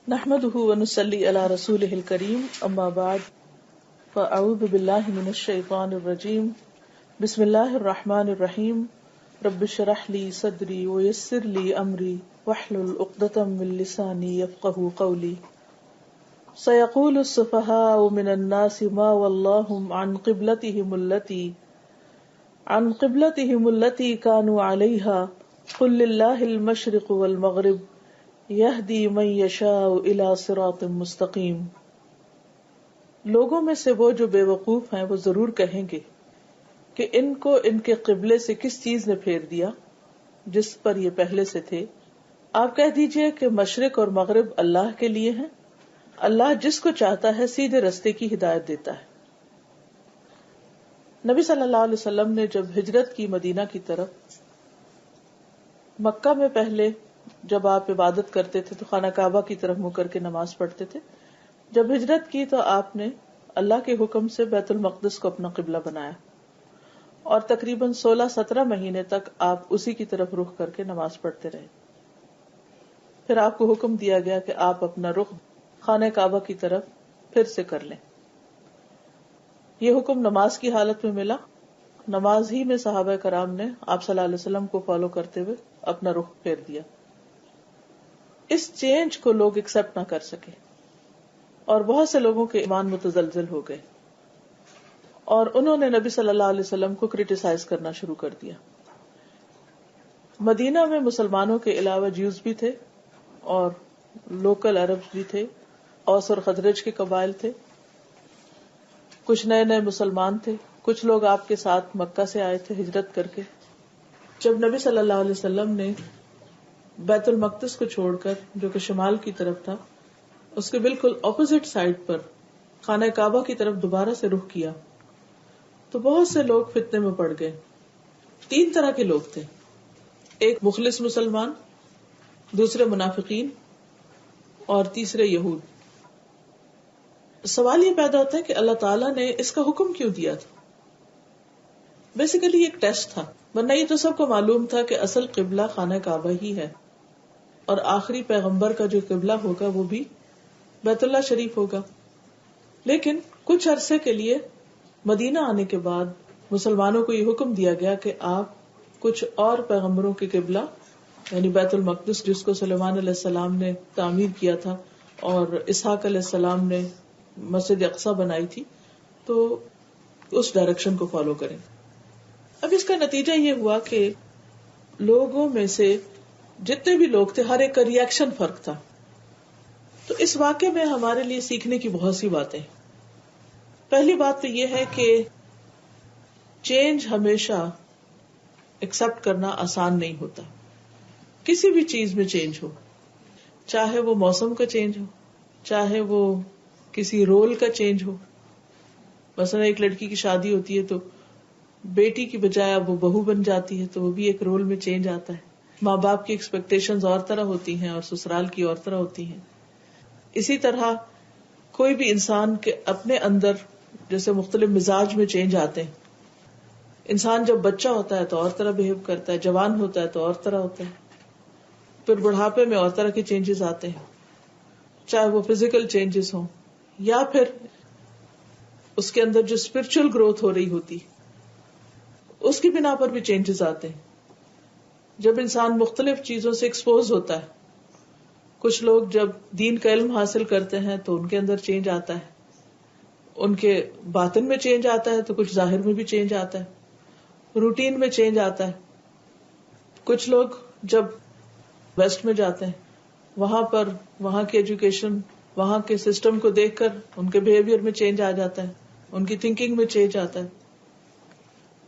نحمده ونصلي على رسوله الكريم اما بعد فاعوذ بالله من الشيطان الرجيم بسم الله الرحمن الرحيم رب اشرح لي صدري ويسر لي امري واحلل عقدة من لساني يفقهوا قولي سيقول السفهاء من الناس ما ولاهم عن قبلتهم التي كانوا عليها قل لله المشرق والمغرب یہدی من یشاء الی صراط مستقیم۔ لوگوں میں سے وہ جو بے وقوف ہیں وہ ضرور کہیں گے کہ ان کو ان کے قبلے سے کس چیز نے پھیر دیا جس پر یہ پہلے سے تھے۔ آپ کہہ دیجئے کہ مشرق اور مغرب اللہ کے لیے ہیں، اللہ جس کو چاہتا ہے سیدھے رستے کی ہدایت دیتا ہے۔ نبی صلی اللہ علیہ وسلم نے جب ہجرت کی مدینہ کی طرف، مکہ میں پہلے جب آپ عبادت کرتے تھے تو خانہ کعبہ کی طرف منہ کر کے نماز پڑھتے تھے، جب ہجرت کی تو آپ نے اللہ کے حکم سے بیت المقدس کو اپنا قبلہ بنایا اور تقریباً 16-17 مہینے تک آپ اسی کی طرف رخ کر کے نماز پڑھتے رہے۔ پھر آپ کو حکم دیا گیا کہ آپ اپنا رخ خانہ کعبہ کی طرف پھر سے کر لیں۔ یہ حکم نماز کی حالت میں ملا، نماز ہی میں صحابہ کرام نے آپ صلی اللہ علیہ وسلم کو فالو کرتے ہوئے اپنا رخ پھیر دیا۔ اس چینج کو لوگ ایکسپٹ نہ کر سکے اور بہت سے لوگوں کے ایمان متزلزل ہو گئے اور انہوں نے نبی صلی اللہ علیہ وسلم کو کرٹیسائز کرنا شروع کر دیا۔ مدینہ میں مسلمانوں کے علاوہ جیوز بھی تھے اور لوکل عرب بھی تھے، اوس اور خزرج کے قبائل تھے، کچھ نئے نئے مسلمان تھے، کچھ لوگ آپ کے ساتھ مکہ سے آئے تھے ہجرت کر کے۔ جب نبی صلی اللہ علیہ وسلم نے بیت المقدس کو چھوڑ کر، جو کہ شمال کی طرف تھا، اس کے بالکل اپوزٹ سائڈ پر خانہ کعبہ کی طرف دوبارہ سے رخ کیا تو بہت سے لوگ فتنے میں پڑ گئے۔ 3 طرح کے لوگ تھے، ایک مخلص مسلمان، دوسرے منافقین اور تیسرے یہود۔ سوال یہ پیدا ہوتا ہے کہ اللہ تعالیٰ نے اس کا حکم کیوں دیا تھا؟ بیسیکلی ایک ٹیسٹ تھا، ورنہ یہ تو سب کو معلوم تھا کہ اصل قبلہ خانہ کعبہ ہی ہے اور آخری پیغمبر کا جو قبلہ ہوگا وہ بھی بیت اللہ شریف ہوگا۔ لیکن کچھ عرصے کے لیے مدینہ آنے کے بعد مسلمانوں کو یہ حکم دیا گیا کہ آپ کچھ اور پیغمبروں کے قبلہ یعنی بیت المقدس، جس کو سلیمان علیہ السلام نے تعمیر کیا تھا اور اسحاق علیہ السلام نے مسجد اقصی بنائی تھی، تو اس ڈائریکشن کو فالو کریں۔ اب اس کا نتیجہ یہ ہوا کہ لوگوں میں سے جتنے بھی لوگ تھے ہر ایک کا ریئیکشن فرق تھا۔ تو اس واقعے میں ہمارے لیے سیکھنے کی بہت سی باتیں۔ پہلی بات تو یہ ہے کہ چینج ہمیشہ ایکسپٹ کرنا آسان نہیں ہوتا۔ کسی بھی چیز میں چینج ہو، چاہے وہ موسم کا چینج ہو، چاہے وہ کسی رول کا چینج ہو۔ مثلا ایک لڑکی کی شادی ہوتی ہے تو بیٹی کی بجائے اب وہ بہو بن جاتی ہے، تو وہ بھی ایک رول میں چینج آتا ہے۔ ماں باپ کی ایکسپیکٹیشنز اور طرح ہوتی ہیں اور سسرال کی اور طرح ہوتی ہیں۔ اسی طرح کوئی بھی انسان کے اپنے اندر جیسے مختلف مزاج میں چینج آتے ہیں۔ انسان جب بچہ ہوتا ہے تو اور طرح بہیو کرتا ہے، جوان ہوتا ہے تو اور طرح ہوتا ہے، پھر بڑھاپے میں اور طرح کے چینجز آتے ہیں، چاہے وہ فزیکل چینجز ہوں یا پھر اس کے اندر جو اسپرچل گروتھ ہو رہی ہوتی اس کی بنا پر بھی چینجز آتے ہیں۔ جب انسان مختلف چیزوں سے ایکسپوز ہوتا ہے، کچھ لوگ جب دین کا علم حاصل کرتے ہیں تو ان کے اندر چینج آتا ہے، ان کے باطن میں چینج آتا ہے، تو کچھ ظاہر میں بھی چینج آتا ہے، روٹین میں چینج آتا ہے۔ کچھ لوگ جب ویسٹ میں جاتے ہیں، وہاں پر وہاں کی ایجوکیشن، وہاں کے سسٹم کو دیکھ کر ان کے بیہیویئر میں چینج آ جاتا ہے، ان کی تھنکنگ میں چینج آتا ہے۔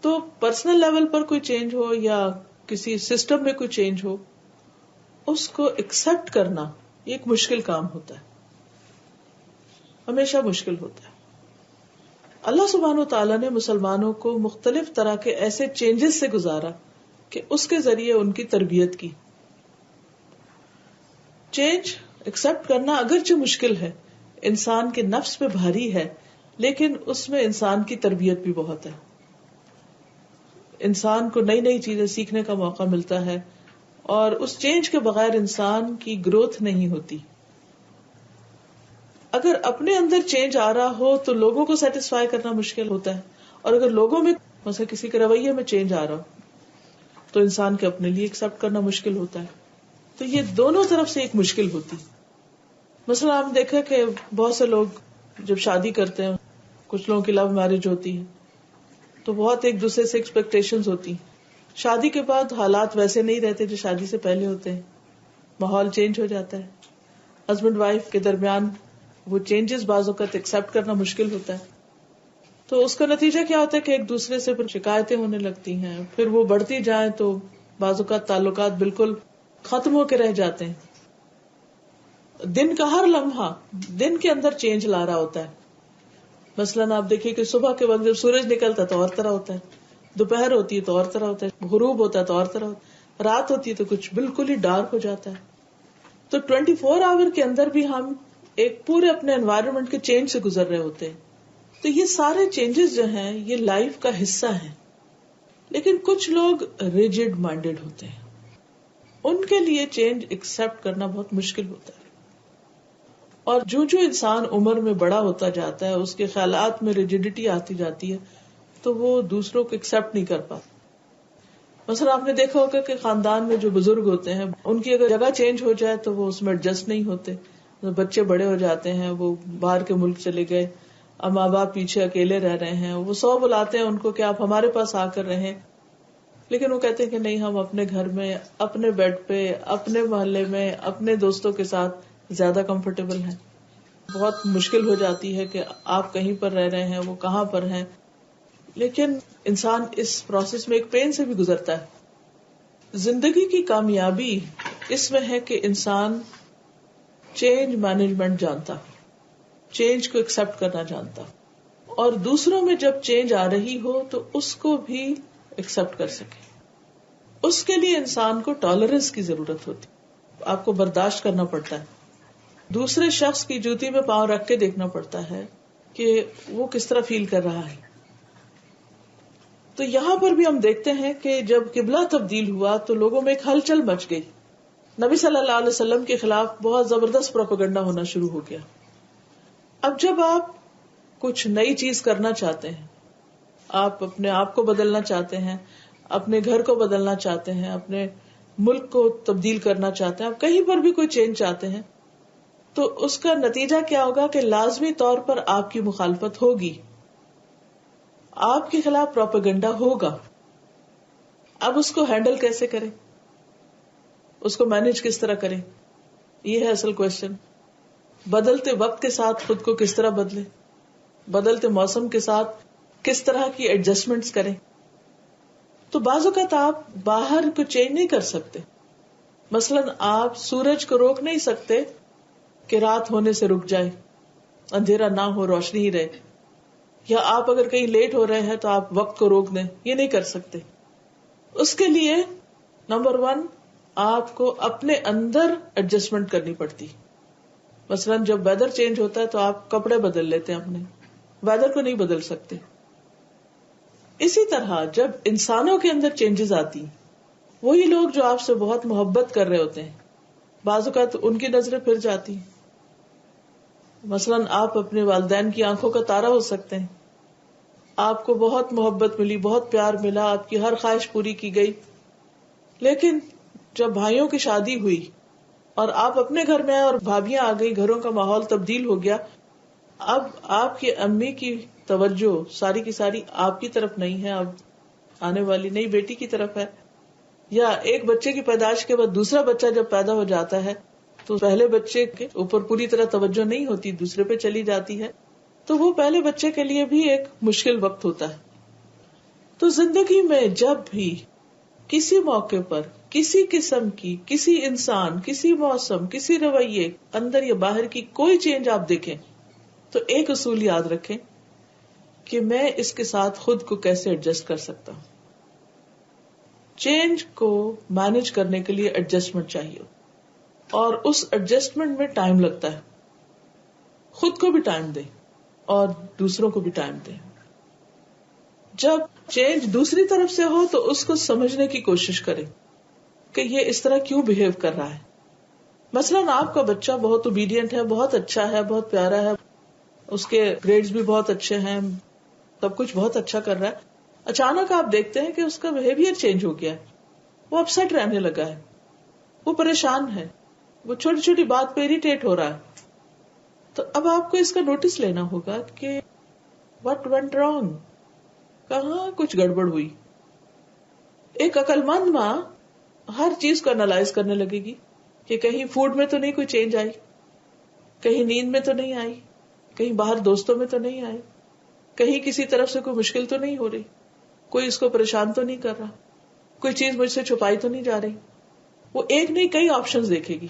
تو پرسنل لیول پر کوئی چینج ہو یا کسی سسٹم میں کوئی چینج ہو، اس کو ایکسپٹ کرنا یہ ایک مشکل کام ہوتا ہے، ہمیشہ مشکل ہوتا ہے۔ اللہ سبحانہ وتعالیٰ نے مسلمانوں کو مختلف طرح کے ایسے چینجز سے گزارا کہ اس کے ذریعے ان کی تربیت کی۔ چینج ایکسپٹ کرنا اگرچہ مشکل ہے، انسان کے نفس پہ بھاری ہے، لیکن اس میں انسان کی تربیت بھی بہت ہے۔ انسان کو نئی نئی چیزیں سیکھنے کا موقع ملتا ہے اور اس چینج کے بغیر انسان کی گروتھ نہیں ہوتی۔ اگر اپنے اندر چینج آ رہا ہو تو لوگوں کو سیٹسفائی کرنا مشکل ہوتا ہے، اور اگر لوگوں میں مثلا کسی کے رویے میں چینج آ رہا ہو تو انسان کے اپنے لیے ایکسپٹ کرنا مشکل ہوتا ہے. تو یہ دونوں طرف سے ایک مشکل ہوتی. مثلا ہم دیکھیں کہ بہت سے لوگ جب شادی کرتے ہیں، کچھ لوگوں کی لو میرج ہوتی ہے تو بہت ایک دوسرے سے ایکسپیکٹیشنز ہوتی ہیں. شادی کے بعد حالات ویسے نہیں رہتے جو شادی سے پہلے ہوتے ہیں، ماحول چینج ہو جاتا ہے. ہسبینڈ وائف کے درمیان وہ چینجز بعض اوقات ایکسپٹ کرنا مشکل ہوتا ہے. تو اس کا نتیجہ کیا ہوتا ہے کہ ایک دوسرے سے پھر شکایتیں ہونے لگتی ہیں، پھر وہ بڑھتی جائیں تو بعض اوقات تعلقات بالکل ختم ہو کے رہ جاتے ہیں. دن کا ہر لمحہ دن کے اندر چینج لا رہا ہوتا ہے. مثلاً آپ دیکھیے کہ صبح کے وقت جب سورج نکلتا ہے تو اور طرح ہوتا ہے، دوپہر ہوتی ہے تو اور طرح ہوتا ہے، غروب ہوتا ہے تو اور طرح ہوتا ہے، رات ہوتی ہے تو کچھ بالکل ہی ڈارک ہو جاتا ہے. تو 24 آور کے اندر بھی ہم ایک پورے اپنے انوائرمنٹ کے چینج سے گزر رہے ہوتے ہیں. تو یہ سارے چینجز جو ہیں یہ لائف کا حصہ ہیں. لیکن کچھ لوگ ریجڈ مائنڈیڈ ہوتے ہیں، ان کے لیے چینج ایکسپٹ کرنا بہت مشکل ہوتا ہے. اور جو انسان عمر میں بڑا ہوتا جاتا ہے اس کے خیالات میں ریجڈیٹی آتی جاتی ہے تو وہ دوسروں کو ایکسپٹ نہیں کر پاتا. مثلا آپ نے دیکھا ہوگا کہ خاندان میں جو بزرگ ہوتے ہیں ان کی اگر جگہ چینج ہو جائے تو وہ اس میں ایڈجسٹ نہیں ہوتے. بچے بڑے ہو جاتے ہیں، وہ باہر کے ملک چلے گئے، اب ماں باپ پیچھے اکیلے رہ رہے ہیں، وہ 100 بلاتے ہیں ان کو کہ آپ ہمارے پاس آ کر رہیں، لیکن وہ کہتے ہیں کہ نہیں، ہم اپنے گھر میں، اپنے بیڈ پہ، اپنے محلے میں، اپنے دوستوں کے ساتھ زیادہ کمفرٹیبل ہیں. بہت مشکل ہو جاتی ہے کہ آپ کہیں پر رہ رہے ہیں، وہ کہاں پر ہیں. لیکن انسان اس پروسیس میں ایک پین سے بھی گزرتا ہے. زندگی کی کامیابی اس میں ہے کہ انسان چینج مینجمنٹ جانتا، چینج کو ایکسپٹ کرنا جانتا، اور دوسروں میں جب چینج آ رہی ہو تو اس کو بھی ایکسپٹ کر سکے. اس کے لیے انسان کو ٹالرنس کی ضرورت ہوتی، آپ کو برداشت کرنا پڑتا ہے. دوسرے شخص کی جوتی میں پاؤں رکھ کے دیکھنا پڑتا ہے کہ وہ کس طرح فیل کر رہا ہے. تو یہاں پر بھی ہم دیکھتے ہیں کہ جب قبلہ تبدیل ہوا تو لوگوں میں ایک ہلچل مچ گئی. نبی صلی اللہ علیہ وسلم کے خلاف بہت زبردست پروپیگنڈا ہونا شروع ہو گیا. اب جب آپ کچھ نئی چیز کرنا چاہتے ہیں، آپ اپنے آپ کو بدلنا چاہتے ہیں، اپنے گھر کو بدلنا چاہتے ہیں، اپنے ملک کو تبدیل کرنا چاہتے ہیں، آپ کہیں پر بھی کوئی چینج چاہتے ہیں، تو اس کا نتیجہ کیا ہوگا کہ لازمی طور پر آپ کی مخالفت ہوگی، آپ کے خلاف پروپیگنڈا ہوگا. اب اس کو ہینڈل کیسے کریں، اس کو مینج کس طرح کریں، یہ ہے اصل کوشچن. بدلتے وقت کے ساتھ خود کو کس طرح بدلیں، بدلتے موسم کے ساتھ کس طرح کی ایڈجسٹمنٹس کریں. تو بعض اوقات آپ باہر کو چینج نہیں کر سکتے. مثلاً آپ سورج کو روک نہیں سکتے کہ رات ہونے سے رک جائے، اندھیرا نہ ہو، روشنی ہی رہے. یا آپ اگر کہیں لیٹ ہو رہے ہیں تو آپ وقت کو روک دیں، یہ نہیں کر سکتے. اس کے لیے نمبر 1 آپ کو اپنے اندر ایڈجسٹمنٹ کرنی پڑتی. مثلاً جب ویدر چینج ہوتا ہے تو آپ کپڑے بدل لیتے ہیں، اپنے ویدر کو نہیں بدل سکتے. اسی طرح جب انسانوں کے اندر چینجز آتی، وہی لوگ جو آپ سے بہت محبت کر رہے ہوتے ہیں بعض اوقات ان کی نظریں پھر جاتی. مثلاً آپ اپنے والدین کی آنکھوں کا تارا ہو سکتے ہیں، آپ کو بہت محبت ملی، بہت پیار ملا، آپ کی ہر خواہش پوری کی گئی، لیکن جب بھائیوں کی شادی ہوئی اور آپ اپنے گھر میں آئے اور بھابیاں آ گئی، گھروں کا ماحول تبدیل ہو گیا، اب آپ کی امی کی توجہ ساری کی ساری آپ کی طرف نہیں ہے، اب آنے والی نئی بیٹی کی طرف ہے. یا ایک بچے کی پیدائش کے بعد دوسرا بچہ جب پیدا ہو جاتا ہے تو پہلے بچے کے اوپر پوری طرح توجہ نہیں ہوتی، دوسرے پہ چلی جاتی ہے. تو وہ پہلے بچے کے لیے بھی ایک مشکل وقت ہوتا ہے. تو زندگی میں جب بھی کسی موقع پر کسی قسم کی، کسی انسان، کسی موسم، کسی رویے اندر یا باہر کی کوئی چینج آپ دیکھیں تو ایک اصول یاد رکھیں کہ میں اس کے ساتھ خود کو کیسے ایڈجسٹ کر سکتا ہوں. چینج کو مینج کرنے کے لیے ایڈجسٹمنٹ چاہیے، اور اس ایڈجسٹمنٹ میں ٹائم لگتا ہے. خود کو بھی ٹائم دیں اور دوسروں کو بھی ٹائم دیں. جب چینج دوسری طرف سے ہو تو اس کو سمجھنے کی کوشش کریں کہ یہ اس طرح کیوں بہیو کر رہا ہے. مثلاً آپ کا بچہ بہت اوبیڈینٹ ہے، بہت اچھا ہے، بہت پیارا ہے، اس کے گریڈز بھی بہت اچھے ہیں، سب کچھ بہت اچھا کر رہا ہے، اچانک آپ دیکھتے ہیں کہ اس کا بہیویئر چینج ہو گیا ہے، وہ اپسیٹ رہنے لگا ہے، وہ پریشان ہے، وہ چھوٹی چھوٹی بات پہ اریٹیٹ ہو رہا ہے. تو اب آپ کو اس کا نوٹس لینا ہوگا کہ واٹ وینٹ رانگ، کہاں کچھ گڑبڑ ہوئی. ایک عقل مند ماں ہر چیز کو انالائز کرنے لگے گی کہ کہیں فوڈ میں تو نہیں کوئی چینج آئی، کہیں نیند میں تو نہیں آئی، کہیں باہر دوستوں میں تو نہیں آئی، کہیں کسی طرف سے کوئی مشکل تو نہیں ہو رہی، کوئی اس کو پریشان تو نہیں کر رہا، کوئی چیز مجھ سے چھپائی تو نہیں جا رہی. وہ ایک نہیں کئی آپشنز دیکھے گی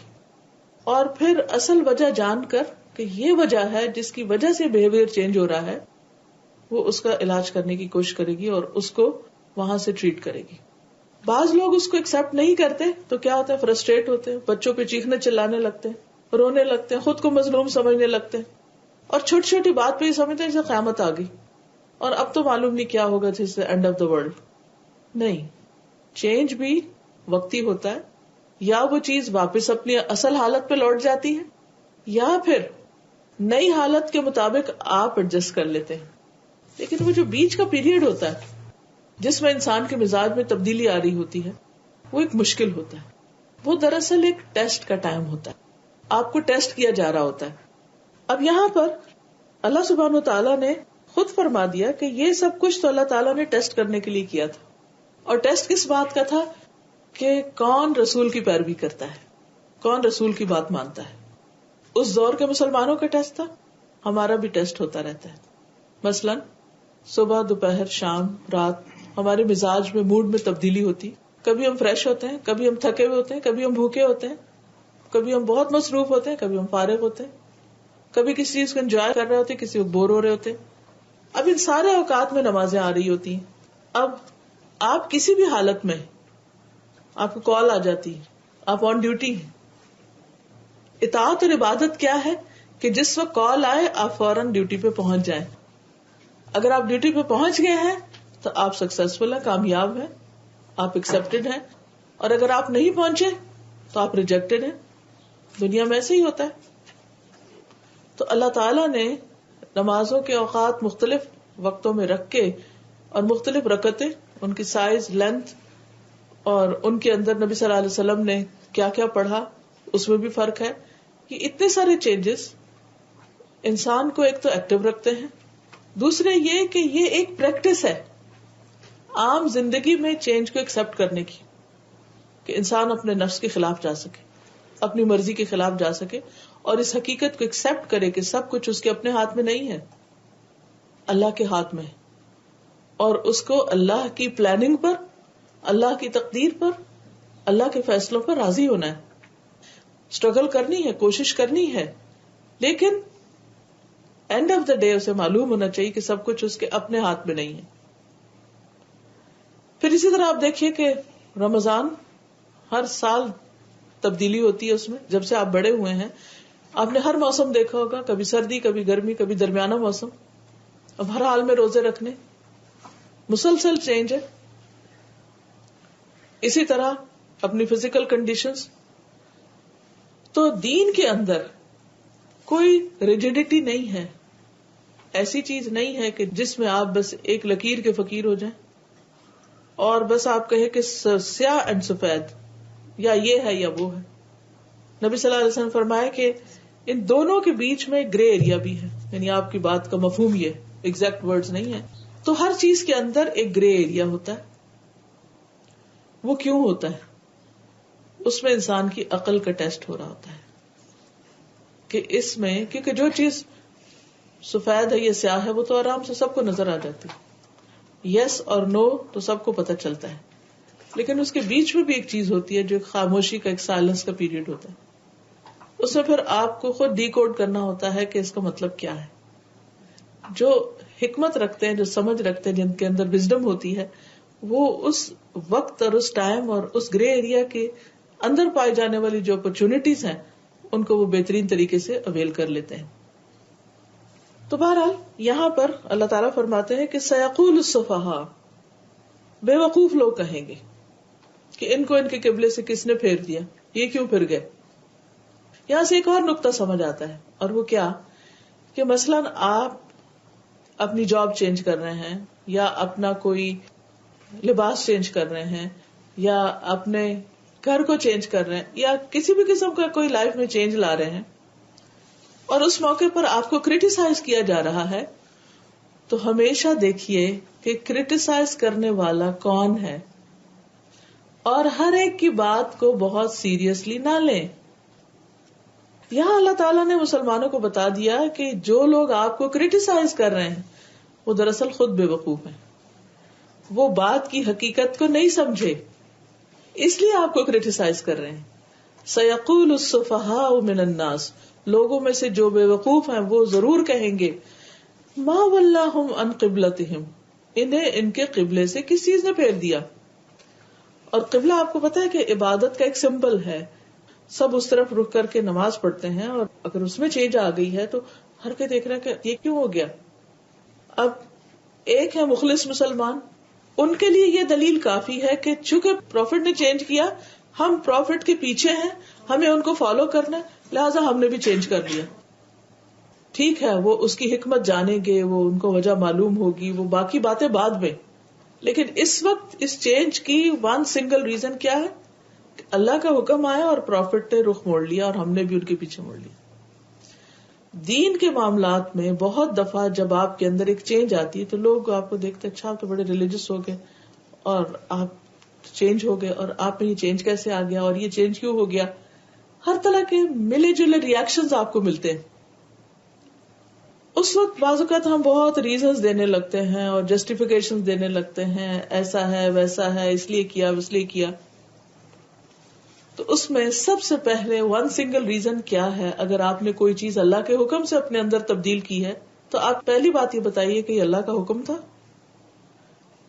اور پھر اصل وجہ جان کر کہ یہ وجہ ہے جس کی وجہ سے بہیویئر چینج ہو رہا ہے، وہ اس کا علاج کرنے کی کوشش کرے گی اور اس کو وہاں سے ٹریٹ کرے گی. بعض لوگ اس کو ایکسپٹ نہیں کرتے تو کیا ہوتا ہے، فرسٹریٹ ہوتے ہیں، بچوں پہ چیخنے چلانے لگتے ہیں، رونے لگتے ہیں، خود کو مظلوم سمجھنے لگتے ہیں، اور چھوٹی چھوٹی بات پہ یہ سمجھتے ہیں جیسے قیامت آ گئی اور اب تو معلوم نہیں کیا ہوگا، جیسے اینڈ آف دا ورلڈ. نہیں، چینج بھی وقتی ہوتا ہے، یا وہ چیز واپس اپنی اصل حالت پہ لوٹ جاتی ہے یا پھر نئی حالت کے مطابق آپ ایڈجسٹ کر لیتے ہیں. لیکن وہ جو بیچ کا پیریڈ ہوتا ہے جس میں انسان کے مزاج میں تبدیلی آ رہی ہوتی ہے، وہ ایک مشکل ہوتا ہے. وہ دراصل ایک ٹیسٹ کا ٹائم ہوتا ہے، آپ کو ٹیسٹ کیا جا رہا ہوتا ہے. اب یہاں پر اللہ سبحانہ و تعالیٰ نے خود فرما دیا کہ یہ سب کچھ تو اللہ تعالیٰ نے ٹیسٹ کرنے کے لیے کیا تھا. اور ٹیسٹ کس بات کا تھا؟ کہ کون رسول کی پیروی کرتا ہے، کون رسول کی بات مانتا ہے. اس دور کے مسلمانوں کا ٹیسٹ تھا، ہمارا بھی ٹیسٹ ہوتا رہتا ہے. مثلاً صبح، دوپہر، شام، رات ہمارے مزاج میں، موڈ میں تبدیلی ہوتی. کبھی ہم فریش ہوتے ہیں، کبھی ہم تھکے ہوئے ہوتے ہیں، کبھی ہم بھوکے ہوتے ہیں، کبھی ہم بہت مصروف ہوتے ہیں، کبھی ہم فارغ ہوتے ہیں، کبھی کسی چیز کو انجوائے کر رہے ہوتے ہیں، کسی کو بور ہو رہے ہوتے ہیں. اب ان سارے اوقات میں نمازیں آ رہی ہوتی ہیں. اب آپ کسی بھی حالت میں، آپ کو کال آ جاتی، آپ آن ڈیوٹی ہیں. اطاعت اور عبادت کیا ہے کہ جس وقت کال آئے آپ فوراً ڈیوٹی پہ پہنچ جائیں. اگر آپ ڈیوٹی پہ پہنچ گئے ہیں تو آپ سکسیسفل ہیں، کامیاب ہیں، آپ ایکسپٹیڈ ہیں. اور اگر آپ نہیں پہنچے تو آپ ریجیکٹڈ ہیں. دنیا میں ایسے ہی ہوتا ہے. تو اللہ تعالیٰ نے نمازوں کے اوقات مختلف وقتوں میں رکھ کے اور مختلف رکعتیں، ان کی سائز، لینتھ، اور ان کے اندر نبی صلی اللہ علیہ وسلم نے کیا کیا پڑھا اس میں بھی فرق ہے. کہ اتنے سارے چینجز انسان کو ایک تو ایکٹیو رکھتے ہیں، دوسرے یہ کہ یہ ایک پریکٹس ہے عام زندگی میں چینج کو ایکسپٹ کرنے کی، کہ انسان اپنے نفس کے خلاف جا سکے، اپنی مرضی کے خلاف جا سکے، اور اس حقیقت کو ایکسپٹ کرے کہ سب کچھ اس کے اپنے ہاتھ میں نہیں ہے، اللہ کے ہاتھ میں ہے. اور اس کو اللہ کی پلاننگ پر، اللہ کی تقدیر پر، اللہ کے فیصلوں پر راضی ہونا ہے. اسٹرگل کرنی ہے، کوشش کرنی ہے، لیکن اینڈ آف دا ڈے اسے معلوم ہونا چاہیے کہ سب کچھ اس کے اپنے ہاتھ میں نہیں ہے. پھر اسی طرح آپ دیکھیے کہ رمضان ہر سال تبدیلی ہوتی ہے اس میں. جب سے آپ بڑے ہوئے ہیں آپ نے ہر موسم دیکھا ہوگا، کبھی سردی، کبھی گرمی، کبھی درمیانہ موسم. اب ہر حال میں روزے رکھنے، مسلسل چینج ہے. اسی طرح اپنی فزیکل کنڈیشنز. تو دین کے اندر کوئی ریجیڈیٹی نہیں ہے، ایسی چیز نہیں ہے کہ جس میں آپ بس ایک لکیر کے فقیر ہو جائیں اور بس آپ کہیں کہ سیاہ اینڈ سفید، یا یہ ہے یا وہ ہے. نبی صلی اللہ علیہ وسلم فرمایا کہ ان دونوں کے بیچ میں گرے ایریا بھی ہے. یعنی آپ کی بات کا مفہوم یہ ایگزیکٹ ورڈز نہیں ہے. تو ہر چیز کے اندر ایک گرے ایریا ہوتا ہے. وہ کیوں ہوتا ہے؟ اس میں انسان کی عقل کا ٹیسٹ ہو رہا ہوتا ہے کہ اس میں، کیونکہ جو چیز سفید ہے یا سیاہ ہے وہ تو آرام سے سب کو نظر آ جاتی، یس اور نو تو سب کو پتہ چلتا ہے. لیکن اس کے بیچ میں بھی ایک چیز ہوتی ہے جو ایک خاموشی کا، ایک سائلنس کا پیریڈ ہوتا ہے. اس میں پھر آپ کو خود ڈی کوڈ کرنا ہوتا ہے کہ اس کا مطلب کیا ہے. جو حکمت رکھتے ہیں، جو سمجھ رکھتے ہیں، جن کے اندر وزڈم ہوتی ہے، وہ اس وقت اور اس ٹائم اور اس گرے ایریا کے اندر پائی جانے والی جو اپرچونٹیز ہیں ان کو وہ بہترین طریقے سے اویل کر لیتے ہیں. تو بہرحال یہاں پر اللہ تعالیٰ فرماتے ہیں کہ سیقول السفہاء، بے وقوف لوگ کہیں گے کہ ان کو ان کے قبلے سے کس نے پھیر دیا، یہ کیوں پھر گئے. یہاں سے ایک اور نقطہ سمجھ آتا ہے، اور وہ کیا کہ مثلاً آپ اپنی جاب چینج کر رہے ہیں، یا اپنا کوئی لباس چینج کر رہے ہیں، یا اپنے گھر کو چینج کر رہے ہیں، یا کسی بھی قسم کا کوئی لائف میں چینج لا رہے ہیں، اور اس موقع پر آپ کو کریٹیسائز کیا جا رہا ہے، تو ہمیشہ دیکھیے کہ کریٹیسائز کرنے والا کون ہے، اور ہر ایک کی بات کو بہت سیریسلی نہ لیں. یہاں اللہ تعالیٰ نے مسلمانوں کو بتا دیا کہ جو لوگ آپ کو کریٹیسائز کر رہے ہیں وہ دراصل خود بے وقوف ہیں، وہ بات کی حقیقت کو نہیں سمجھے، اس لیے آپ کو کریٹیسائز کر رہے ہیں. سَيَقُولُ السُّفَهَاءُ مِنَ النَّاسِ، لوگوں میں سے جو بے وقوف ہیں وہ ضرور کہیں گے، مَا وَلَّاهُمْ عَنْ قِبْلَتِهِمْ، انہیں ان کے قبلے سے کس چیز نے پھیر دیا. اور قبلہ آپ کو پتا ہے کہ عبادت کا ایک سمبل ہے، سب اس طرف رک کر کے نماز پڑھتے ہیں، اور اگر اس میں چینج آ گئی ہے تو ہر کوئی دیکھ رہا ہے کہ یہ کیوں ہو گیا. اب ایک ہے مخلص مسلمان، ان کے لیے یہ دلیل کافی ہے کہ چونکہ پروفٹ نے چینج کیا، ہم پروفٹ کے پیچھے ہیں، ہمیں ان کو فالو کرنا ہے، لہٰذا ہم نے بھی چینج کر دیا. ٹھیک ہے، وہ اس کی حکمت جانیں گے، وہ ان کو وجہ معلوم ہوگی، وہ باقی باتیں بعد میں. لیکن اس وقت اس چینج کی ون سنگل ریزن کیا ہے کہ اللہ کا حکم آیا اور پروفٹ نے رخ موڑ لیا، اور ہم نے بھی ان کے پیچھے موڑ لیا. دین کے معاملات میں بہت دفعہ جب آپ کے اندر ایک چینج آتی ہے تو لوگ آپ کو دیکھتے اچھا آپ تو بڑے ریلیجس ہو گئے اور آپ چینج ہو گئے، اور آپ میں یہ چینج کیسے آ گیا، اور یہ چینج کیوں ہو گیا. ہر طرح کے ملے جلے ریئیکشنز آپ کو ملتے ہیں. اس وقت بعض اوقات ہم بہت ریزنز دینے لگتے ہیں اور جسٹیفیکیشن دینے لگتے ہیں، ایسا ہے ویسا ہے، اس لیے کیا اس لیے کیا. تو اس میں سب سے پہلے ون سنگل ریزن کیا ہے؟ اگر آپ نے کوئی چیز اللہ کے حکم سے اپنے اندر تبدیل کی ہے تو آپ پہلی بات یہ بتائیے کہ یہ اللہ کا حکم تھا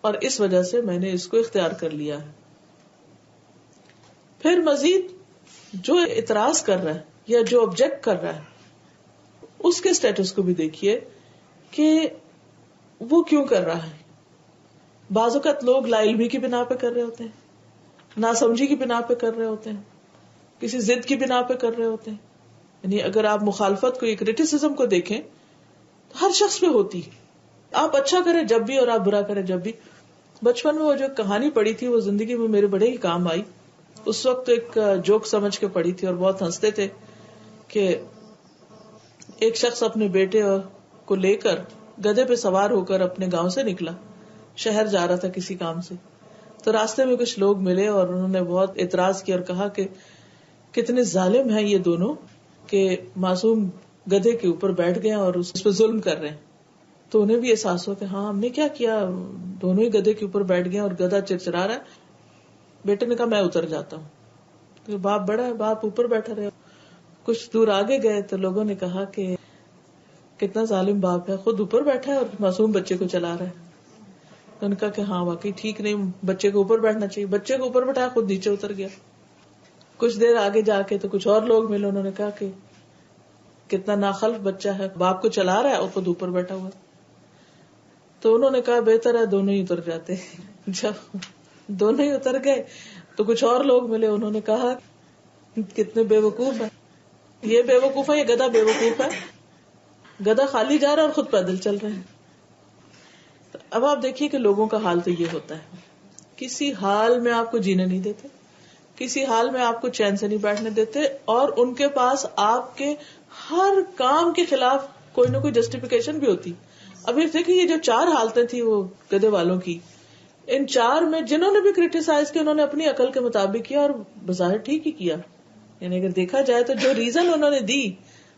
اور اس وجہ سے میں نے اس کو اختیار کر لیا ہے. پھر مزید جو اعتراض کر رہا ہے یا جو آبجیکٹ کر رہا ہے اس کے سٹیٹس کو بھی دیکھیے کہ وہ کیوں کر رہا ہے. بعض اوقات لوگ لا علمی کی بنا پہ کر رہے ہوتے ہیں، ناسمجھی کی بنا پہ کر رہے ہوتے ہیں، کسی ضد کی بنا پہ کر رہے ہوتے ہیں. یعنی اگر آپ مخالفت کو، یہ کریٹیسزم کو دیکھیں تو ہر شخص پہ ہوتی ہے. آپ اچھا کریں جب بھی اور آپ برا کریں جب بھی. بچپن میں وہ جو کہانی پڑھی تھی وہ زندگی میں میرے بڑے ہی کام آئی. اس وقت ایک جوک سمجھ کے پڑھی تھی اور بہت ہنستے تھے کہ ایک شخص اپنے بیٹے کو لے کر گدھے پہ سوار ہو کر اپنے گاؤں سے نکلا، شہر جا رہا تھا کسی کام سے. تو راستے میں کچھ لوگ ملے اور انہوں نے بہت اعتراض کیا اور کہا کہ کتنے ظالم ہیں یہ دونوں کہ معصوم گدھے کے اوپر بیٹھ گئے اور اس پہ ظلم کر رہے ہیں. تو انہیں بھی احساس ہوا کہ ہاں ہم نے کیا کیا، دونوں ہی گدھے کے اوپر بیٹھ گئے اور گدھا چرچرا رہا ہے. بیٹے نے کہا میں اتر جاتا ہوں. تو باپ بڑا ہے، باپ اوپر بیٹھا رہے. کچھ دور آگے گئے تو لوگوں نے کہا کہ کتنا ظالم باپ ہے، خود اوپر بیٹھا ہے اور معصوم بچے کو چلا رہا ہے. تو ان کا کہ ہاں واقعی ٹھیک نہیں، بچے کو اوپر بیٹھنا چاہیے. بچے کو اوپر بیٹھایا، خود نیچے اتر گیا. کچھ دیر آگے جا کے تو کچھ اور لوگ ملے، انہوں نے کہا کہ کتنا ناخلف بچہ ہے، باپ کو چلا رہا ہے اور خود اوپر بیٹھا ہوا. تو انہوں نے کہا بہتر ہے دونوں ہی اتر جاتے. جب دونوں ہی اتر گئے تو کچھ اور لوگ ملے، انہوں نے کہا کتنے بے وقوف ہیں، یہ بے وقوف ہے، یہ گدھا بے وقوف ہے. گدھا خالی جا رہا ہے اور خود پیدل چل رہے ہیں. اب آپ دیکھیے کہ لوگوں کا حال تو یہ ہوتا ہے، کسی حال میں آپ کو جینے نہیں دیتے، کسی حال میں آپ کو چین سے نہیں بیٹھنے دیتے، اور ان کے پاس آپ کے ہر کام کے خلاف کوئی نہ کوئی جسٹیفیکیشن بھی ہوتی. ابھی دیکھیے یہ جو 4 حالتیں تھی وہ گدھے والوں کی، ان 4 میں جنہوں نے بھی کریٹیسائز کیا انہوں نے اپنی عقل کے مطابق کیا اور بظاہر ٹھیک ہی کیا. یعنی اگر دیکھا جائے تو جو ریزن انہوں نے دی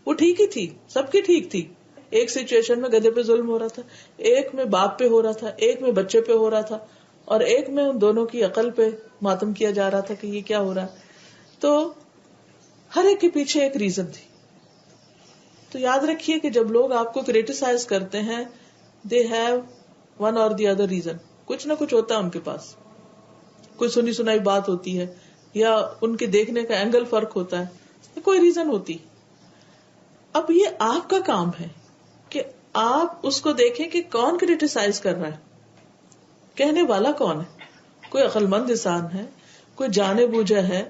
وہ ٹھیک ہی تھی، سب کی ٹھیک تھی. ایک سچویشن میں گدھے پہ ظلم ہو رہا تھا، ایک میں باپ پہ ہو رہا تھا، ایک میں بچے پہ ہو رہا تھا، اور ایک میں ان دونوں کی عقل پہ ماتم کیا جا رہا تھا کہ یہ کیا ہو رہا ہے. تو ہر ایک کے پیچھے ایک ریزن تھی. تو یاد رکھیے کہ جب لوگ آپ کو کریٹیسائز کرتے ہیں دے ہیو ون اور دی ادر ریزن. کچھ نہ کچھ ہوتا ہے ان کے پاس، کوئی سنی سنائی بات ہوتی ہے یا ان کے دیکھنے کا اینگل فرق ہوتا ہے، کوئی ریزن ہوتی. اب یہ آپ کا کام ہے کہ آپ اس کو دیکھیں کہ کون کریٹیسائز کر رہا ہے، کہنے والا کون ہے. کوئی عقل مند انسان ہے، کوئی جانے بوجھا ہے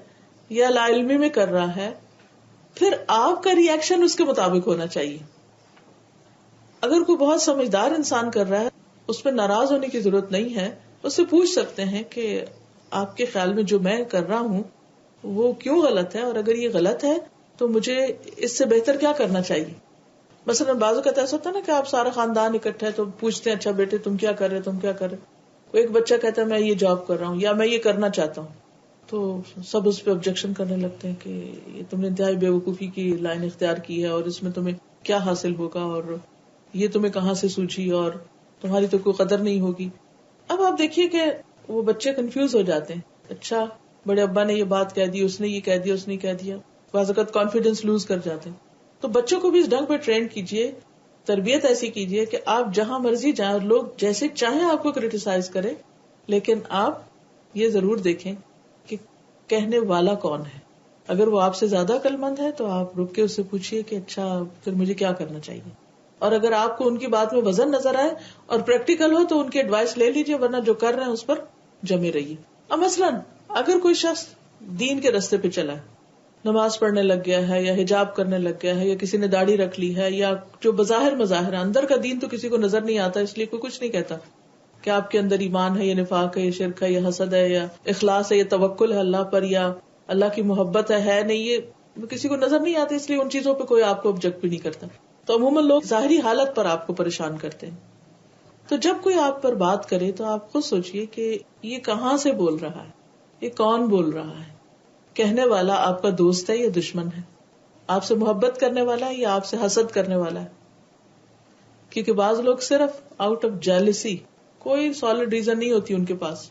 یا لا علمی میں کر رہا ہے. پھر آپ کا ری ایکشن اس کے مطابق ہونا چاہیے. اگر کوئی بہت سمجھدار انسان کر رہا ہے, اس پہ ناراض ہونے کی ضرورت نہیں ہے. اس سے پوچھ سکتے ہیں کہ آپ کے خیال میں جو میں کر رہا ہوں وہ کیوں غلط ہے, اور اگر یہ غلط ہے تو مجھے اس سے بہتر کیا کرنا چاہیے. مثلا بعض اوقات ایسا ہوتا ہے نا کہ آپ سارا خاندان اکٹھا ہے تو پوچھتے ہیں, اچھا بیٹے تم کیا کر رہے, تم کیا کر رہے. ایک بچہ کہتا ہے میں یہ جاب کر رہا ہوں یا میں یہ کرنا چاہتا ہوں, تو سب اس پہ آبجیکشن کرنے لگتے ہیں کہ یہ تم نے انتہائی بیوقوفی کی لائن اختیار کی ہے, اور اس میں تمہیں کیا حاصل ہوگا, اور یہ تمہیں کہاں سے سوچی, اور تمہاری تو کوئی قدر نہیں ہوگی. اب آپ دیکھیے کہ وہ بچے کنفیوز ہو جاتے ہیں, اچھا بڑے ابا نے یہ بات کہہ دی, اس نے یہ کہہ دیا, اس نے کہہ دیا, بعض اوقات کانفیڈینس لوز کر جاتے ہیں. تو بچوں کو بھی اس ڈھنگ پہ ٹرین کیجیے, تربیت ایسی کیجیے کہ آپ جہاں مرضی جائیں اور لوگ جیسے چاہیں آپ کو کریٹیسائز کریں, لیکن آپ یہ ضرور دیکھیں کہ کہنے والا کون ہے. اگر وہ آپ سے زیادہ عقل مند ہے تو آپ رک کے اس سے پوچھیے کہ اچھا پھر مجھے کیا کرنا چاہیے. اور اگر آپ کو ان کی بات میں وزن نظر آئے اور پریکٹیکل ہو تو ان کی ایڈوائس لے لیجیے, ورنہ جو کر رہے ہیں اس پر جمے رہیے. اب مثلاً اگر کوئی شخص دین کے رستے پہ چلا ہے, نماز پڑھنے لگ گیا ہے یا حجاب کرنے لگ گیا ہے, یا کسی نے داڑھی رکھ لی ہے, یا جو بظاہر مظاہر ہے, اندر کا دین تو کسی کو نظر نہیں آتا, اس لیے کوئی کچھ نہیں کہتا کہ آپ کے اندر ایمان ہے یا نفاق ہے یا شرک ہے یا حسد ہے یا اخلاص ہے یا توکل ہے اللہ پر یا اللہ کی محبت ہے نہیں, یہ کسی کو نظر نہیں آتی, اس لیے ان چیزوں پہ کوئی آپ کو آبجیکٹ بھی نہیں کرتا. تو عموماً لوگ ظاہری حالت پر آپ کو پریشان کرتے ہیں. تو جب کوئی آپ پر بات کرے تو آپ خود سوچئے کہ یہ کہاں سے بول رہا ہے, یہ کون بول رہا ہے, کہنے والا آپ کا دوست ہے یا دشمن ہے, آپ سے محبت کرنے والا ہے یا آپ سے حسد کرنے والا ہے. کیونکہ بعض لوگ صرف آؤٹ آف جیلسی, کوئی سالڈ ریزن نہیں ہوتی ان کے پاس.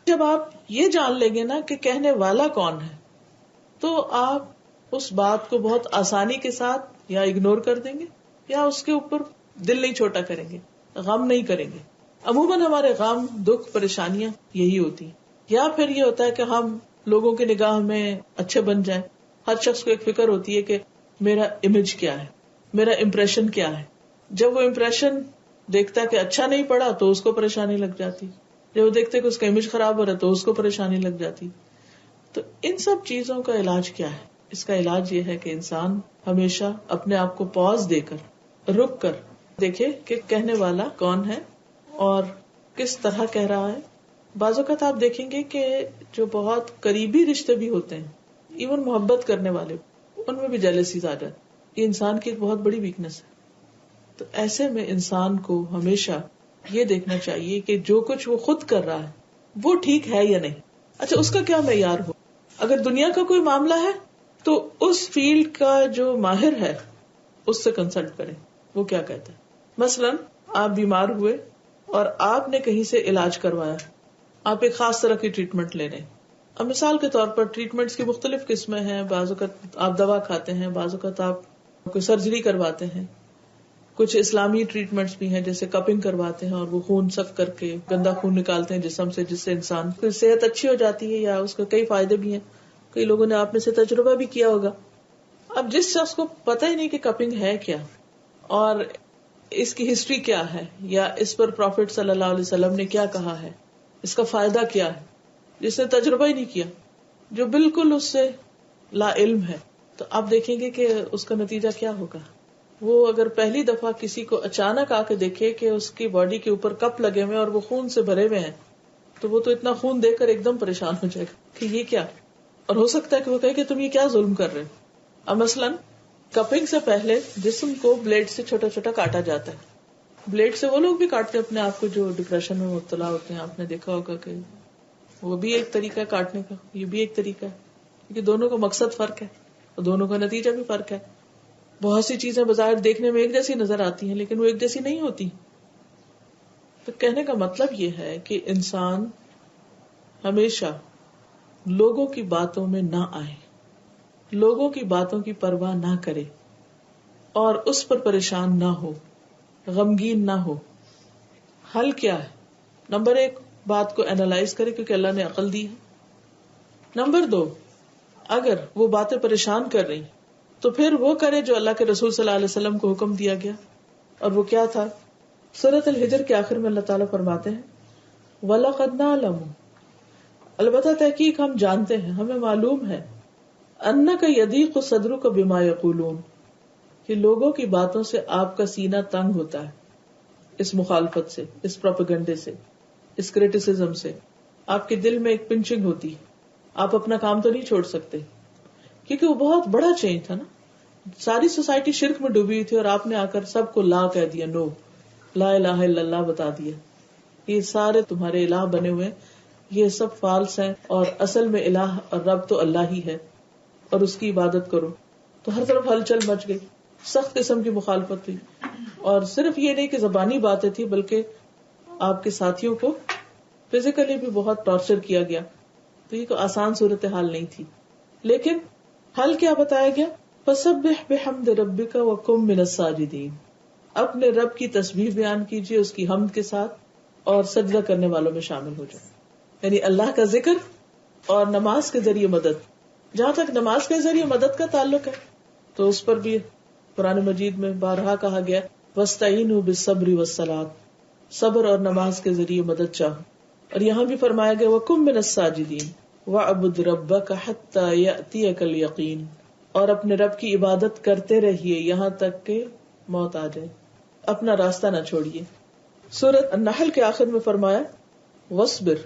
جب آپ یہ جان لیں گے نا کہ کہنے والا کون ہے, تو آپ اس بات کو بہت آسانی کے ساتھ یا اگنور کر دیں گے یا اس کے اوپر دل نہیں چھوٹا کریں گے, غم نہیں کریں گے. عموماً ہمارے غم, دکھ, پریشانیاں یہی ہوتی, یا پھر یہ ہوتا ہے کہ ہم لوگوں کی نگاہ میں اچھے بن جائیں. ہر شخص کو ایک فکر ہوتی ہے کہ میرا امیج کیا ہے, میرا امپریشن کیا ہے. جب وہ امپریشن دیکھتا ہے کہ اچھا نہیں پڑا تو اس کو پریشانی لگ جاتی, جب وہ دیکھتے کہ اس کا امیج خراب ہو رہا ہے تو اس کو پریشانی لگ جاتی. تو ان سب چیزوں کا علاج کیا ہے؟ اس کا علاج یہ ہے کہ انسان ہمیشہ اپنے آپ کو پاز دے کر, رک کر دیکھے کہ کہنے والا کون ہے اور کس طرح کہہ رہا ہے. بعض اوقات آپ دیکھیں گے کہ جو بہت قریبی رشتے بھی ہوتے ہیں, ایون محبت کرنے والے, ان میں بھی جیلسیز آ جاتی. یہ انسان کی ایک بہت بڑی ویکنس ہے. تو ایسے میں انسان کو ہمیشہ یہ دیکھنا چاہیے کہ جو کچھ وہ خود کر رہا ہے وہ ٹھیک ہے یا نہیں. اچھا اس کا کیا معیار ہو. اگر دنیا کا کوئی معاملہ ہے تو اس فیلڈ کا جو ماہر ہے اس سے کنسلٹ کریں, وہ کیا کہتے ہیں. مثلاً آپ بیمار ہوئے اور آپ نے کہیں سے علاج کروایا, آپ ایک خاص طرح کی ٹریٹمنٹ لے رہے ہیں. اب مثال کے طور پر ٹریٹمنٹس کی مختلف قسمیں ہیں. بعض اوقات آپ دوا کھاتے ہیں, بعض اوقات آپ کوئی سرجری کرواتے ہیں, کچھ اسلامی ٹریٹمنٹس بھی ہیں جیسے کپنگ کرواتے ہیں اور وہ خون سک کر کے گندا خون نکالتے ہیں جسم سے, جس سے انسان کی صحت اچھی ہو جاتی ہے یا اس کے کئی فائدے بھی ہیں. کئی لوگوں نے آپ میں سے تجربہ بھی کیا ہوگا. اب جس شخص کو پتہ ہی نہیں کہ کپنگ ہے کیا اور اس کی ہسٹری کیا ہے, یا اس پر پروفٹ صلی اللہ علیہ وسلم نے کیا کہا ہے, اس کا فائدہ کیا ہے, جس نے تجربہ ہی نہیں کیا, جو بالکل اس سے لا علم ہے, تو آپ دیکھیں گے کہ اس کا نتیجہ کیا ہوگا. وہ اگر پہلی دفعہ کسی کو اچانک آ کے دیکھے کہ اس کی باڈی کے اوپر کپ لگے ہوئے اور وہ خون سے بھرے ہوئے ہیں, تو وہ تو اتنا خون دیکھ کر ایک دم پریشان ہو جائے گا کہ یہ کیا. اور ہو سکتا ہے کہ وہ کہے کہ تم یہ کیا ظلم کر رہے ہو. اب مثلاً کپنگ سے پہلے جسم کو بلیڈ سے چھوٹا چھوٹا کاٹا جاتا ہے. بلیڈ سے وہ لوگ بھی کاٹتے ہیں اپنے آپ کو جو ڈپریشن میں مبتلا ہوتے ہیں. آپ نے دیکھا ہوگا کہ وہ بھی ایک طریقہ ہے کاٹنے کا, یہ بھی ایک طریقہ ہے, کیونکہ دونوں کا مقصد فرق ہے اور دونوں کا نتیجہ بھی فرق ہے. بہت سی چیزیں بظاہر دیکھنے میں ایک جیسی نظر آتی ہیں لیکن وہ ایک جیسی نہیں ہوتی. تو کہنے کا مطلب یہ ہے کہ انسان ہمیشہ لوگوں کی باتوں میں نہ آئے, لوگوں کی باتوں کی پرواہ نہ کرے اور اس پر پریشان نہ ہو, غمگین نہ ہو. حل کیا ہے؟ نمبر 1, بات کو اینالائز کرے کیونکہ اللہ نے عقل دی ہے. نمبر 2, اگر وہ باتیں پریشان کر رہی تو پھر وہ کرے جو اللہ کے رسول صلی اللہ علیہ وسلم کو حکم دیا گیا. اور وہ کیا تھا؟ سورۃ الحجر کے آخر میں اللہ تعالیٰ فرماتے ہیں وَلَقَدْ نَعْلَمُ, البتہ تحقیق ہم جانتے ہیں, ہمیں معلوم ہے انک یضیق صدرک بما یقولون، کہ لوگوں کی باتوں سے آپ کا سینہ تنگ ہوتا ہے، اس مخالفت سے، اس پروپیگنڈے سے، اس کریٹیسزم سے آپ کے دل میں ایک پنچنگ ہوتی ہے. آپ اپنا کام تو نہیں چھوڑ سکتے، کیونکہ وہ بہت بڑا چینج تھا نا. ساری سوسائٹی شرک میں ڈوبی ہوئی تھی اور آپ نے آ کر سب کو لا کہہ دیا، نو، لا الہ الا اللہ بتا دیا. یہ سارے تمہارے الہ بنے ہوئے، یہ سب فالس ہیں، اور اصل میں الہ اور رب تو اللہ ہی ہے، اور اس کی عبادت کرو. تو ہر طرف ہلچل مچ گئی، سخت قسم کی مخالفت ہوئی. اور صرف یہ نہیں کہ زبانی باتیں تھی، بلکہ آپ کے ساتھیوں کو فزیکلی بھی بہت ٹارچر کیا گیا. تو یہ کوئی آسان صورتحال نہیں تھی. لیکن حل کیا بتایا گیا؟ فسبح بحمد ربک وکن من الساجدین، اپنے رب کی تسبیح بیان کیجیے اس کی حمد کے ساتھ، اور سجدہ کرنے والوں میں شامل ہو جائیں. یعنی اللہ کا ذکر اور نماز کے ذریعے مدد. جہاں تک نماز کے ذریعے مدد کا تعلق ہے تو اس پر بھی قرآن مجید میں بارہا کہا گیا وَاسْتَعِینُوا بِالصَّبْرِ وَالصَّلَاةِ، صبر اور نماز کے ذریعے مدد چاہو. اور یہاں بھی فرمایا گیا وَقُم مِّنَ السَّاجِدِينَ وَاعْبُدْ رَبَّكَ حَتَّى يَأْتِيَكَ الْيَقِينُ، اور اپنے رب کی عبادت کرتے رہیے یہاں تک کہ موت آ جائے، اپنا راستہ نہ چھوڑیے. سورۃ النحل کے آخر میں فرمایا وَاصْبِرْ،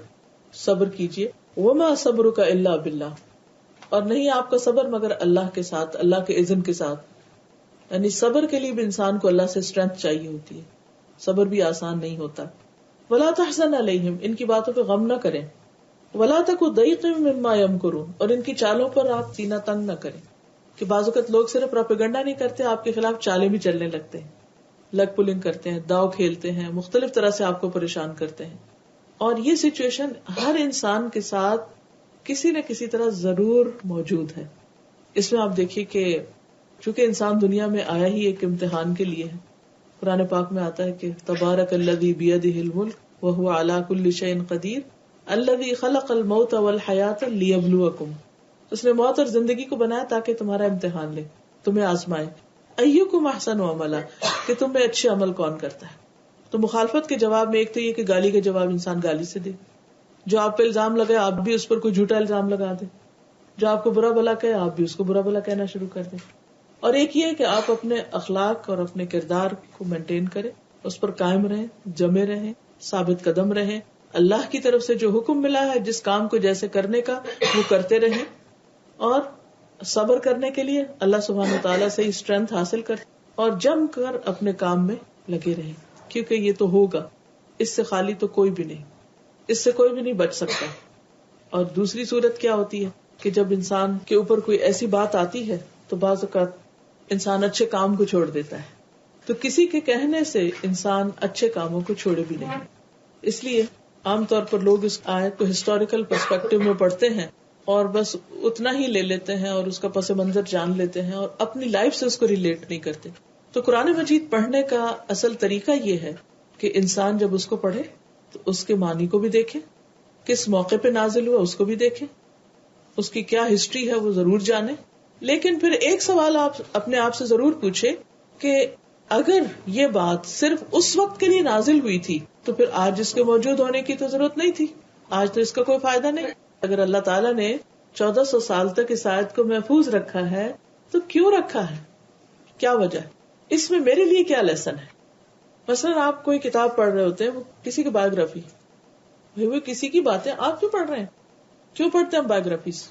صبر کیجیے، وَمَا صَبْرُكَ إِلَّا بِاللَّهِ، اور نہیں آپ کا صبر مگر اللہ کے ساتھ، اللہ کے اذن کے ساتھ. یعنی صبر کے لیے بھی انسان کو اللہ سے اسٹرینتھ چاہیے ہوتی ہے، صبر بھی آسان نہیں ہوتا. وَلَا تَحْزَنْ عَلَيْهِمْ، ان کی باتوں پہ غم نہ کریں. وَلَا تَكُ ضَيْقٍ مِّمَّا يَمْكُرُونَ، اور ان کی چالوں پر آپ سینہ تنگ نہ کریں. کہ بعض اوقات لوگ صرف پروپیگنڈا نہیں کرتے، آپ کے خلاف چالیں بھی چلنے لگتے ہیں، لگ پولنگ کرتے ہیں، داؤ کھیلتے ہیں، مختلف طرح سے آپ کو پریشان کرتے ہیں. اور یہ سچویشن ہر انسان کے ساتھ کسی نہ کسی طرح ضرور موجود ہے. اس میں آپ دیکھیے کہ چونکہ انسان دنیا میں آیا ہی ایک امتحان کے لیے ہے. قرآن پاک میں آتا ہے کہ تبارک الذی بیدہ الملک وہو علی کل شیء قدیر الذی خلق الموت والحیاۃ لیبلوکم، اس نے موت اور زندگی کو بنایا تاکہ تمہارا امتحان لے، تمہیں آزمائے. ایکم احسن عملا، کہ تم میں اچھے عمل کون کرتا ہے. تو مخالفت کے جواب میں ایک تو یہ کہ گالی کا جواب انسان گالی سے دے، جو آپ پہ الزام لگائے آپ بھی اس پر کوئی جھوٹا الزام لگا دیں، جو آپ کو برا بھلا کہے آپ بھی اس کو برا بھلا کہنا شروع کر دیں. اور ایک یہ کہ آپ اپنے اخلاق اور اپنے کردار کو مینٹین کریں، اس پر قائم رہیں، جمے رہیں، ثابت قدم رہیں، اللہ کی طرف سے جو حکم ملا ہے جس کام کو جیسے کرنے کا وہ کرتے رہیں، اور صبر کرنے کے لیے اللہ سبحانہ وتعالیٰ سے اسٹرینتھ حاصل کر اور جم کر اپنے کام میں لگے رہیں، کیونکہ یہ تو ہوگا، اس سے خالی تو کوئی بھی نہیں، اس سے کوئی بھی نہیں بچ سکتا. اور دوسری صورت کیا ہوتی ہے کہ جب انسان کے اوپر کوئی ایسی بات آتی ہے تو بعض اوقات انسان اچھے کام کو چھوڑ دیتا ہے. تو کسی کے کہنے سے انسان اچھے کاموں کو چھوڑے بھی نہیں. اس لیے عام طور پر لوگ اس آیت کو ہسٹوریکل پرسپیکٹو میں پڑھتے ہیں اور بس اتنا ہی لے لیتے ہیں اور اس کا پس منظر جان لیتے ہیں اور اپنی لائف سے اس کو ریلیٹ نہیں کرتے. تو قرآن مجید پڑھنے کا اصل طریقہ یہ ہے کہ انسان جب اس کو پڑھے تو اس کے معنی کو بھی دیکھے، کس موقع پہ نازل ہوا اس کو بھی دیکھے، اس کی کیا ہسٹری ہے وہ ضرور جانے. لیکن پھر ایک سوال آپ اپنے آپ سے ضرور پوچھے کہ اگر یہ بات صرف اس وقت کے لیے نازل ہوئی تھی تو پھر آج اس کے موجود ہونے کی تو ضرورت نہیں تھی، آج تو اس کا کوئی فائدہ نہیں. اگر اللہ تعالیٰ نے 1400 سال تک اس آیت کو محفوظ رکھا ہے تو کیوں رکھا ہے، کیا وجہ ہے، اس میں میرے لیے کیا لیسن ہے. مثلا آپ کوئی کتاب پڑھ رہے ہوتے ہیں، وہ کسی کی بایوگرافی، وہ کسی کی باتیں آپ کیوں پڑھ رہے ہیں؟ کیوں پڑھتے ہیں بایوگرافیز؟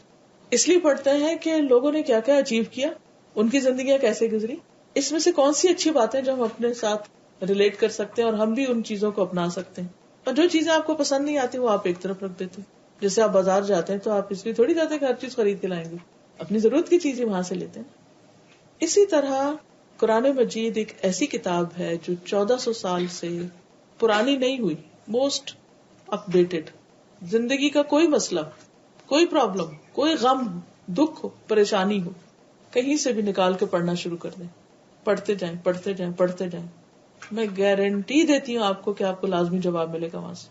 اس لیے پڑھتے ہیں کہ لوگوں نے کیا کیا اچیو کیا، ان کی زندگیاں کیسے گزری، اس میں سے کون سی اچھی باتیں جو ہم اپنے ساتھ ریلیٹ کر سکتے ہیں اور ہم بھی ان چیزوں کو اپنا سکتے ہیں. اور جو چیزیں آپ کو پسند نہیں آتی وہ آپ ایک طرف رکھ دیتے ہیں. جیسے آپ بازار جاتے ہیں تو آپ اس لیے تھوڑی جاتے ہیں کہ ہر چیز خرید کے لائیں گے، اپنی ضرورت کی چیزیں وہاں سے لیتے ہیں. اسی طرح قرآن مجید ایک ایسی کتاب ہے جو 1400 سال سے پرانی نہیں ہوئی، موسٹ اپ ڈیٹڈ. زندگی کا کوئی مسئلہ، کوئی پرابلم، کوئی غم، دکھ ہو، پریشانی ہو، کہیں سے بھی نکال کے پڑھنا شروع کر دیں، پڑھتے جائیں پڑھتے جائیں پڑھتے جائیں. میں گارنٹی دیتی ہوں آپ کو کہ آپ کو لازمی جواب ملے گا، وہاں سے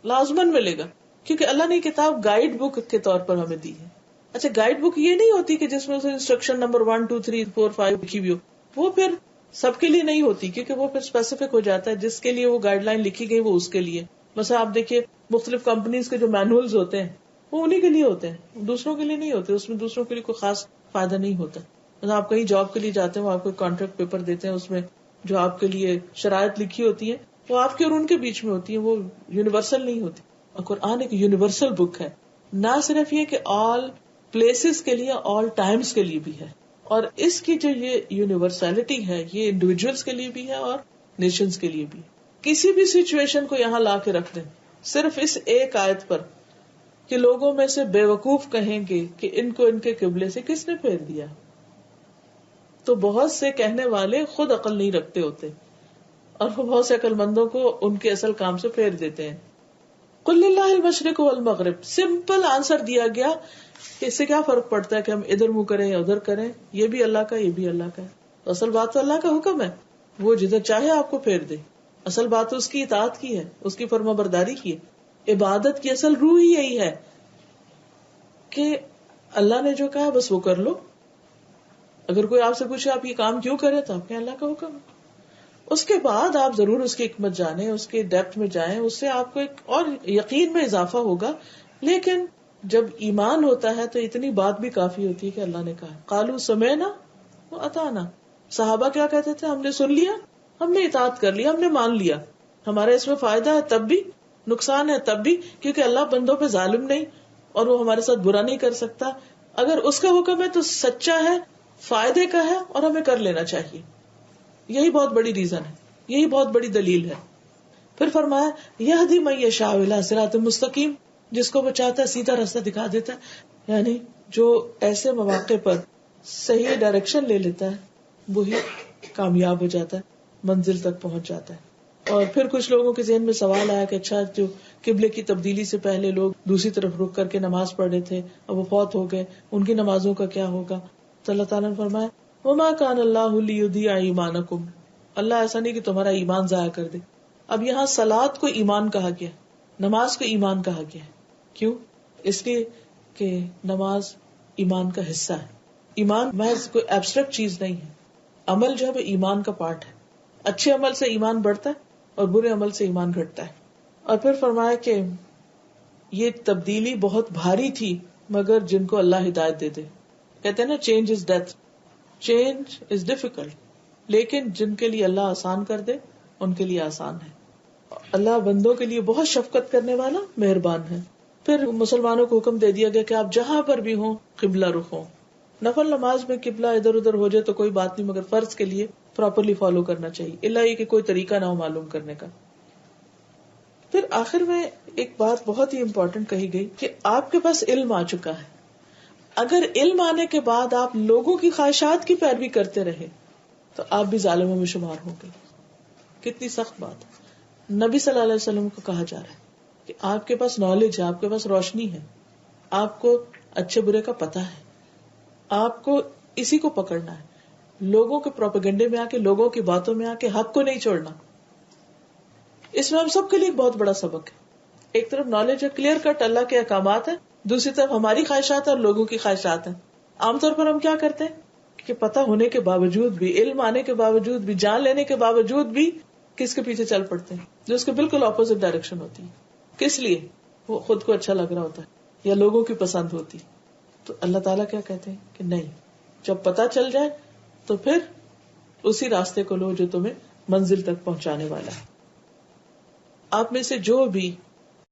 لازمن ملے گا، کیونکہ اللہ نے یہ کتاب گائیڈ بک کے طور پر ہمیں دی ہے. اچھا گائیڈ بک یہ نہیں ہوتی کہ جس میں انسٹرکشن نمبر 1 2 3 4 5 لکھی ہوئی ہو، وہ پھر سب کے لیے نہیں ہوتی، کیونکہ وہ پھر اسپیسیفک ہو جاتا ہے، جس کے لیے وہ گائیڈ لائن لکھی گئی وہ اس کے لیے. مثلا آپ دیکھیے مختلف کمپنیز کے جو مینولز ہوتے ہیں وہ انہیں کے لیے ہوتے ہیں, دوسروں کے لیے نہیں ہوتے. اس میں دوسروں کے لیے کوئی خاص فائدہ نہیں ہوتا. آپ کہیں جاب کے لیے جاتے ہیں, وہ آپ کو کانٹریکٹ پیپر دیتے ہیں, اس میں جو آپ کے لیے شرائط لکھی ہوتی ہیں وہ آپ کے اور ان کے بیچ میں ہوتی ہیں, وہ یونیورسل نہیں ہوتی. اور قرآن ایک یونیورسل بک ہے, نہ صرف یہ کہ آل پلیسز کے لیے, آل ٹائمز کے لیے بھی ہے. اور اس کی جو یہ یونیورسلٹی ہے یہ انڈیویجولس کے لیے بھی ہے اور نیشنز کے لیے بھی. کسی بھی سچویشن کو یہاں لا کے رکھ دیں صرف اس ایک آیت پر کہ لوگوں میں سے بے وقوف کہیں گے کہ ان کو ان کے قبلے سے کس نے پھیر دیا, تو بہت سے کہنے والے خود عقل نہیں رکھتے ہوتے اور وہ بہت سے عقل مندوں کو ان کے اصل کام سے پھیر دیتے ہیں. قل للہ المشرق والمغرب, سمپل آنسر دیا گیا کہ اس سے کیا فرق پڑتا ہے کہ ہم ادھر منہ کریں یا ادھر کریں, یہ بھی اللہ کا, یہ بھی اللہ کا ہے. تو اصل بات تو اللہ کا حکم ہے, وہ جدھر چاہے آپ کو پھیر دے. اصل بات تو اس کی اطاعت کی ہے, اس کی فرما برداری کی ہے. عبادت کی اصل روح ہی یہی ہے کہ اللہ نے جو کہا بس وہ کر لو. اگر کوئی آپ سے پوچھے آپ یہ کام کیوں کرے تو آپ کہیں اللہ کا حکم ہے. اس کے بعد آپ ضرور اس کی حکمت جانیں, اس کے ڈیپتھ میں جائیں, اس سے آپ کو ایک اور یقین میں اضافہ ہوگا. لیکن جب ایمان ہوتا ہے تو اتنی بات بھی کافی ہوتی ہے کہ اللہ نے کہا قالوا سمعنا واطعنا. صحابہ کیا کہتے تھے, ہم نے سن لیا, ہم نے اطاعت کر لیا, ہم نے مان لیا. ہمارا اس میں فائدہ ہے تب بھی, نقصان ہے تب بھی, کیونکہ اللہ بندوں پہ ظالم نہیں اور وہ ہمارے ساتھ برا نہیں کر سکتا. اگر اس کا حکم ہے تو سچا ہے, فائدے کا ہے اور ہمیں کر لینا چاہیے. یہی بہت بڑی ریزن ہے, یہی بہت بڑی دلیل ہے. پھر فرمایا یہدی من یشاء الی صراط مستقیم, جس کو وہ چاہتا ہے سیدھا راستہ دکھا دیتا ہے. یعنی جو ایسے مواقع پر صحیح ڈائریکشن لے لیتا ہے وہی کامیاب ہو جاتا ہے, منزل تک پہنچ جاتا ہے. اور پھر کچھ لوگوں کے ذہن میں سوال آیا کہ اچھا جو قبلے کی تبدیلی سے پہلے لوگ دوسری طرف رک کر کے نماز پڑھ رہے تھے, اب وہ فوت ہو گئے, ان کی نمازوں کا کیا ہوگا؟ تو اللہ تعالیٰ نے فرمایا وما کان اللہ لیضیع ایمانکم, اللہ ایسا نہیں کہ تمہارا ایمان ضائع کر دے. اب یہاں صلاۃ کو ایمان کہا گیا, نماز کو ایمان کہا گیا. کیوں؟ اس لیے کہ نماز ایمان کا حصہ ہے. ایمان محض کوئی ایبسٹریکٹ چیز نہیں ہے, عمل جو ہے وہ ایمان کا پارٹ ہے. اچھے عمل سے ایمان بڑھتا ہے اور برے عمل سے ایمان گھٹتا ہے. اور پھر فرمایا کہ یہ تبدیلی بہت بھاری تھی مگر جن کو اللہ ہدایت دے دے. کہتے ہیں نا change is death, change is difficult, لیکن جن کے لیے اللہ آسان کر دے ان کے لیے آسان ہے. اللہ بندوں کے لیے بہت شفقت کرنے والا, مہربان ہے. پھر مسلمانوں کو حکم دے دیا گیا کہ آپ جہاں پر بھی ہوں قبلہ رخ ہوں. نفل نماز میں قبلہ ادھر ادھر ہو جائے تو کوئی بات نہیں, مگر فرض کے لیے پراپرلی فالو کرنا چاہیے, اللہ یہ کہ کوئی طریقہ نہ ہو معلوم کرنے کا. پھر آخر میں ایک بات بہت ہی امپورٹنٹ کہی گئی کہ آپ کے پاس علم آ چکا ہے. اگر علم آنے کے بعد آپ لوگوں کی خواہشات کی پیروی کرتے رہے تو آپ بھی ظالموں میں شمار ہوں گے. کتنی سخت بات ہے. نبی صلی اللہ علیہ وسلم کو کہا جا رہا ہے کہ آپ کے پاس نالج ہے, آپ کے پاس روشنی ہے, آپ کو اچھے برے کا پتہ ہے, آپ کو اسی کو پکڑنا ہے. لوگوں کے پروپیگنڈے میں آ کے, لوگوں کی باتوں میں آ کے حق کو نہیں چھوڑنا. اس میں ہم سب کے لیے ایک بہت بڑا سبق ہے. ایک طرف نالج ہے, کلیئر کٹ اللہ کے احکامات ہیں, دوسری طرف ہماری خواہشات اور لوگوں کی خواہشات ہیں. عام طور پر ہم کیا کرتے ہیں کہ پتہ ہونے کے باوجود بھی, علم آنے کے باوجود بھی, جان لینے کے باوجود بھی کس کے پیچھے چل پڑتے ہیں جو اس کے بالکل اپوزٹ ڈائریکشن ہوتی ہے. کس لیے؟ وہ خود کو اچھا لگ رہا ہوتا ہے یا لوگوں کی پسند ہوتی. تو اللہ تعالیٰ کیا کہتے ہیں کہ نہیں, جب پتہ چل جائے تو پھر اسی راستے کو لو جو تمہیں منزل تک پہنچانے والا ہے. آپ میں سے جو بھی